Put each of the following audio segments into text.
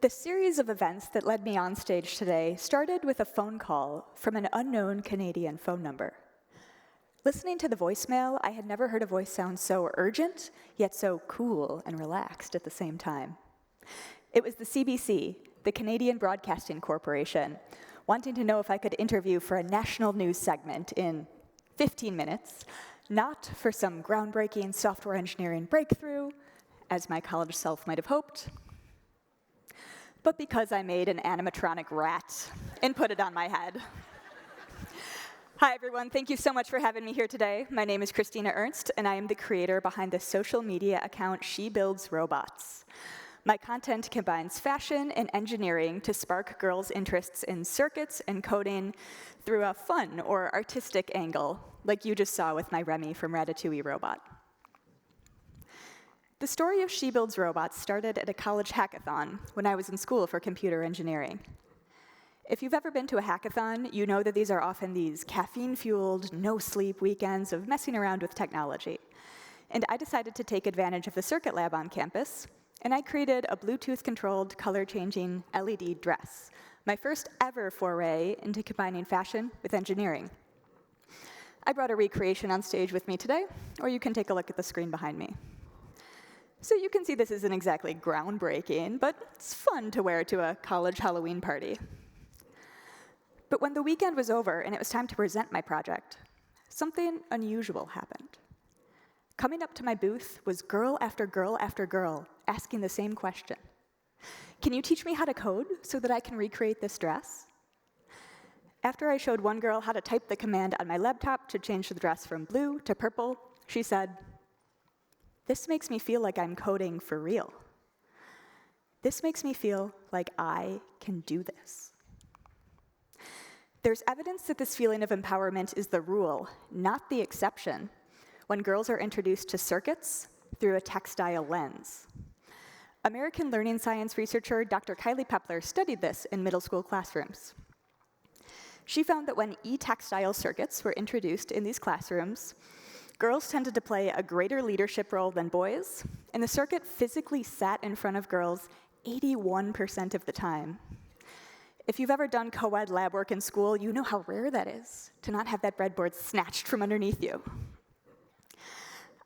The series of events that led me on stage today started with a phone call from an unknown Canadian phone number. Listening to the voicemail, I had never heard a voice sound so urgent, yet so cool and relaxed at the same time. It was the CBC, the Canadian Broadcasting Corporation, wanting to know if I could interview for a national news segment in 15 minutes, not for some groundbreaking software engineering breakthrough, as my college self might have hoped, but because I made an animatronic rat and put it on my head. Hi, everyone. Thank you so much for having me here today. My name is Christina Ernst, and I am the creator behind the social media account She Builds Robots. My content combines fashion and engineering to spark girls' interests in circuits and coding through a fun or artistic angle, like you just saw with my Remy from Ratatouille robot. The story of She Builds Robots started at a college hackathon when I was in school for computer engineering. If you've ever been to a hackathon, you know that these are often these caffeine-fueled, no-sleep weekends of messing around with technology. And I decided to take advantage of the circuit lab on campus, and I created a Bluetooth-controlled, color-changing LED dress, my first ever foray into combining fashion with engineering. I brought a recreation on stage with me today, or you can take a look at the screen behind me. So you can see this isn't exactly groundbreaking, but it's fun to wear to a college Halloween party. But when the weekend was over and it was time to present my project, something unusual happened. Coming up to my booth was girl after girl after girl asking the same question. Can you teach me how to code so that I can recreate this dress? After I showed one girl how to type the command on my laptop to change the dress from blue to purple, she said, "This makes me feel like I'm coding for real. This makes me feel like I can do this." There's evidence that this feeling of empowerment is the rule, not the exception, when girls are introduced to circuits through a textile lens. American learning science researcher Dr. Kylie Pepler studied this in middle school classrooms. She found that when e-textile circuits were introduced in these classrooms, girls tended to play a greater leadership role than boys, and the circuit physically sat in front of girls 81% of the time. If you've ever done co-ed lab work in school, you know how rare that is, to not have that breadboard snatched from underneath you.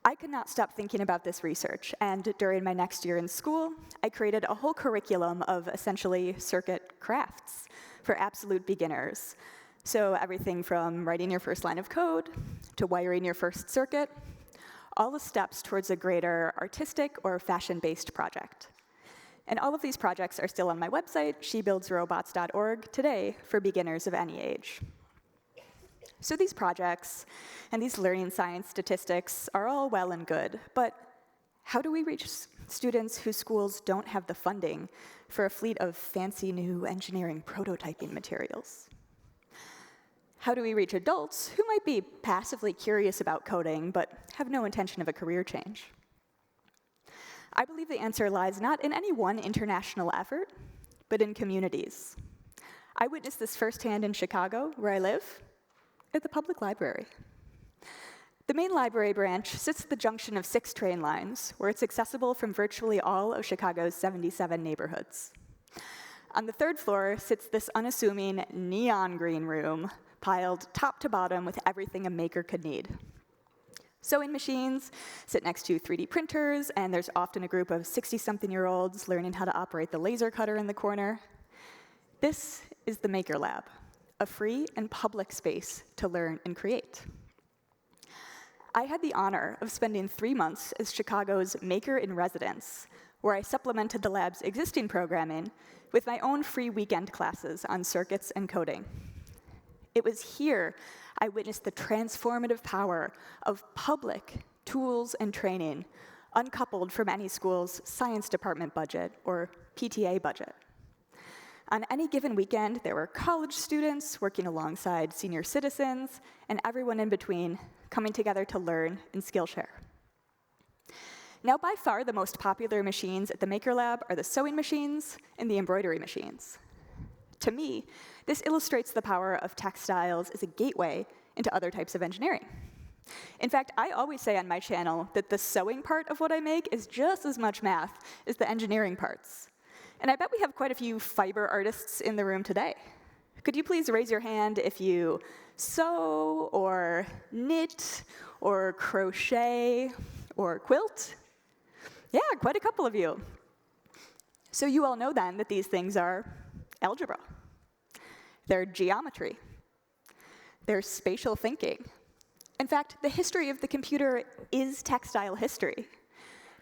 I could not stop thinking about this research, and during my next year in school, I created a whole curriculum of essentially circuit crafts for absolute beginners. So everything from writing your first line of code to wiring your first circuit, all the steps towards a greater artistic or fashion-based project. And all of these projects are still on my website, shebuildsrobots.org, today for beginners of any age. So these projects and these learning science statistics are all well and good, but how do we reach students whose schools don't have the funding for a fleet of fancy new engineering prototyping materials? How do we reach adults who might be passively curious about coding but have no intention of a career change? I believe the answer lies not in any one international effort, but in communities. I witnessed this firsthand in Chicago, where I live, at the public library. The main library branch sits at the junction of 6 train lines, where it's accessible from virtually all of Chicago's 77 neighborhoods. On the 3rd floor sits this unassuming neon green room, piled top to bottom with everything a maker could need. Sewing machines sit next to 3D printers, and there's often a group of 60-something-year-olds learning how to operate the laser cutter in the corner. This is the Maker Lab, a free and public space to learn and create. I had the honor of spending 3 months as Chicago's Maker in Residence, where I supplemented the lab's existing programming with my own free weekend classes on circuits and coding. It was here I witnessed the transformative power of public tools and training, uncoupled from any school's science department budget or PTA budget. On any given weekend, there were college students working alongside senior citizens, and everyone in between coming together to learn and Skillshare. Now, by far, the most popular machines at the Maker Lab are the sewing machines and the embroidery machines. To me, this illustrates the power of textiles as a gateway into other types of engineering. In fact, I always say on my channel that the sewing part of what I make is just as much math as the engineering parts. And I bet we have quite a few fiber artists in the room today. Could you please raise your hand if you sew, or knit, or crochet, or quilt? Yeah, quite a couple of you. So you all know then that these things are algebra. They're geometry. They're spatial thinking. In fact, the history of the computer is textile history.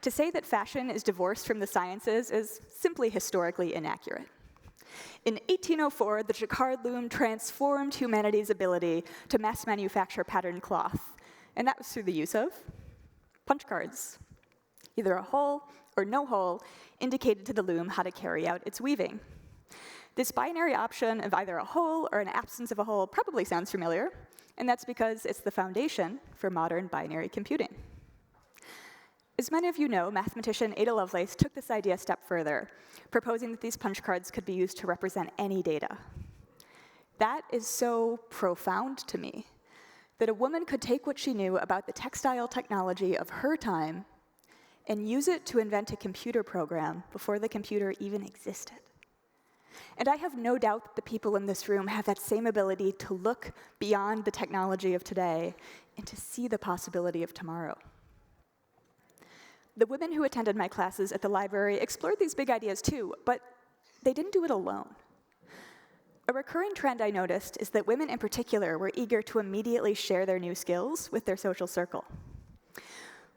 To say that fashion is divorced from the sciences is simply historically inaccurate. In 1804, the jacquard loom transformed humanity's ability to mass manufacture patterned cloth, and that was through the use of punch cards. Either a hole or no hole indicated to the loom how to carry out its weaving. This binary option of either a hole or an absence of a hole probably sounds familiar, and that's because it's the foundation for modern binary computing. As many of you know, mathematician Ada Lovelace took this idea a step further, proposing that these punch cards could be used to represent any data. That is so profound to me, that a woman could take what she knew about the textile technology of her time and use it to invent a computer program before the computer even existed. And I have no doubt that the people in this room have that same ability to look beyond the technology of today and to see the possibility of tomorrow. The women who attended my classes at the library explored these big ideas too, but they didn't do it alone. A recurring trend I noticed is that women in particular were eager to immediately share their new skills with their social circle.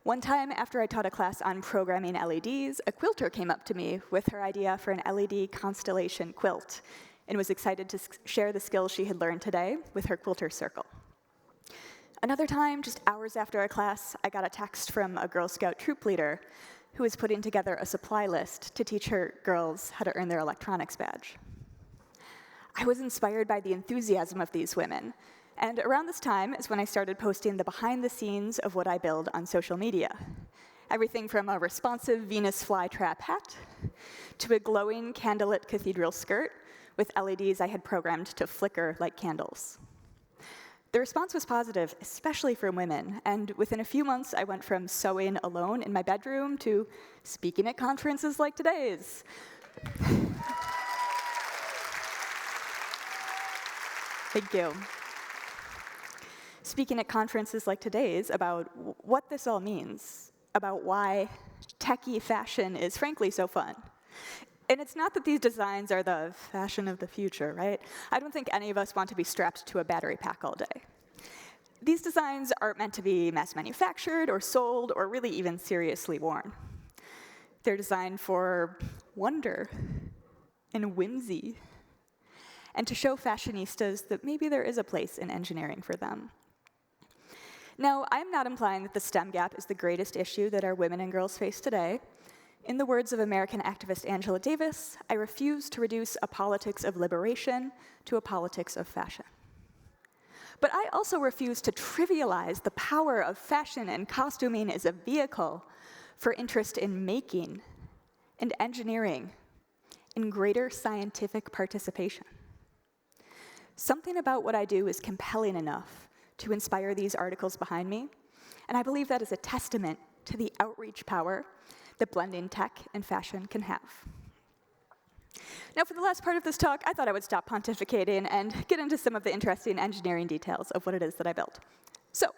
One time, after I taught a class on programming LEDs, a quilter came up to me with her idea for an LED constellation quilt and was excited to share the skills she had learned today with her quilter circle. Another time, just hours after a class, I got a text from a Girl Scout troop leader who was putting together a supply list to teach her girls how to earn their electronics badge. I was inspired by the enthusiasm of these women, and around this time is when I started posting the behind the scenes of what I build on social media. Everything from a responsive Venus flytrap hat to a glowing candlelit cathedral skirt with LEDs I had programmed to flicker like candles. The response was positive, especially from women, and within a few months, I went from sewing alone in my bedroom to speaking at conferences like today's. Thank you. Speaking at conferences like today's about what this all means, about why techie fashion is frankly so fun. And it's not that these designs are the fashion of the future, right? I don't think any of us want to be strapped to a battery pack all day. These designs aren't meant to be mass manufactured or sold or really even seriously worn. They're designed for wonder and whimsy, and to show fashionistas that maybe there is a place in engineering for them. Now, I'm not implying that the STEM gap is the greatest issue that our women and girls face today. In the words of American activist Angela Davis, I refuse to reduce a politics of liberation to a politics of fashion. But I also refuse to trivialize the power of fashion and costuming as a vehicle for interest in making and engineering and greater scientific participation. Something about what I do is compelling enough to inspire these articles behind me, and I believe that is a testament to the outreach power that blending tech and fashion can have. Now, for the last part of this talk, I thought I would stop pontificating and get into some of the interesting engineering details of what it is that I built. So,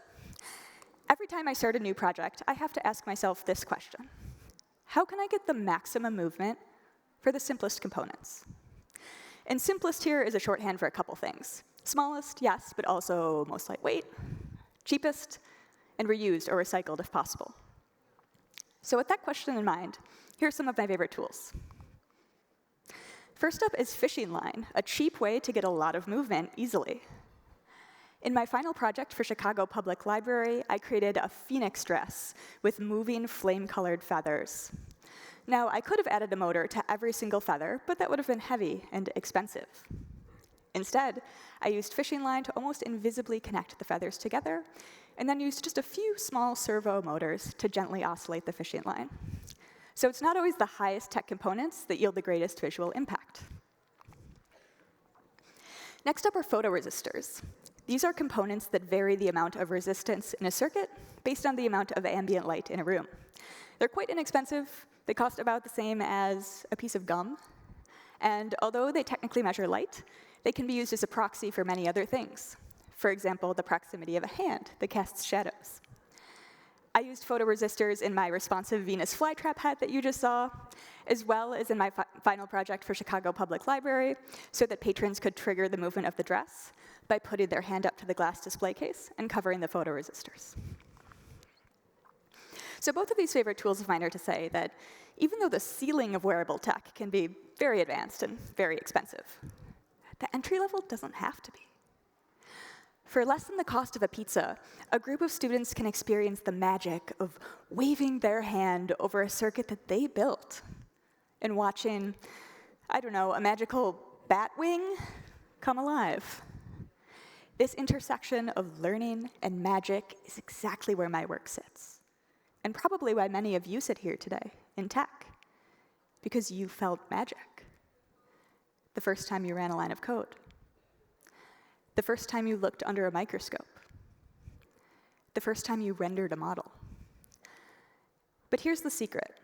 every time I start a new project, I have to ask myself this question: how can I get the maximum movement for the simplest components? And simplest here is a shorthand for a couple things. Smallest, yes, but also most lightweight, cheapest, and reused or recycled if possible. So with that question in mind, here are some of my favorite tools. First up is fishing line, a cheap way to get a lot of movement easily. In my final project for Chicago Public Library, I created a phoenix dress with moving flame-colored feathers. Now, I could have added a motor to every single feather, but that would have been heavy and expensive. Instead, I used fishing line to almost invisibly connect the feathers together, and then used just a few small servo motors to gently oscillate the fishing line. So it's not always the highest tech components that yield the greatest visual impact. Next up are photoresistors. These are components that vary the amount of resistance in a circuit based on the amount of ambient light in a room. They're quite inexpensive. They cost about the same as a piece of gum, And although they technically measure light, they can be used as a proxy for many other things. For example, the proximity of a hand that casts shadows. I used photoresistors in my responsive Venus flytrap hat that you just saw, as well as in my final project for Chicago Public Library, so that patrons could trigger the movement of the dress by putting their hand up to the glass display case and covering the photoresistors. So both of these favorite tools of mine are to say that even though the ceiling of wearable tech can be very advanced and very expensive, the entry level doesn't have to be. For less than the cost of a pizza, a group of students can experience the magic of waving their hand over a circuit that they built and watching, I don't know, a magical bat wing come alive. This intersection of learning and magic is exactly where my work sits, and probably why many of you sit here today in tech, because you felt magic the first time you ran a line of code. The first time you looked under a microscope. The first time you rendered a model. But here's the secret.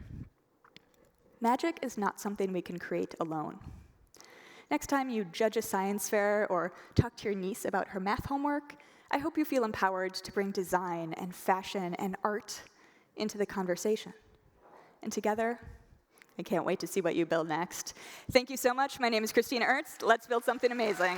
Magic is not something we can create alone. Next time you judge a science fair or talk to your niece about her math homework, I hope you feel empowered to bring design and fashion and art into the conversation. And together, I can't wait to see what you build next. Thank you so much. My name is Christina Ernst. Let's build something amazing.